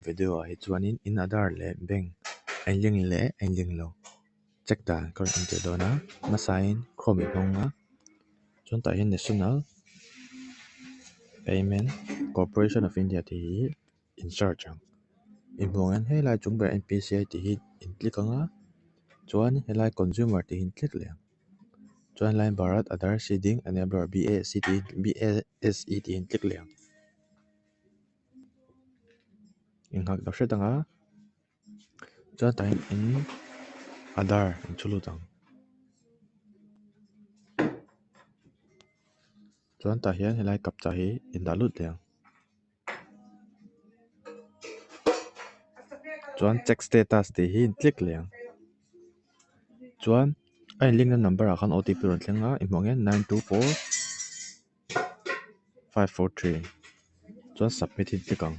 video hi chuanin in Aadhaar le bank anh link le anh link lo check dan kar in te dona ma sign Chrome honga chuan ta hian National Payment Corporation of India ti in charge ang in hmongan helai chungber NPCI ti hi in click anga chuan helai consumer ti in click le chuan line Bharat Aadhaar seeding enabler BASE ti in click le in hak da hretanga chuan ta hian in Aadhaar in chulu tang chuan ta hian helai kapcha hi in da lut le chuan check status ti hi in click le chuan ai link na number a khan OTP ron thlenga in hmongen 924543 chuan submit hi tikang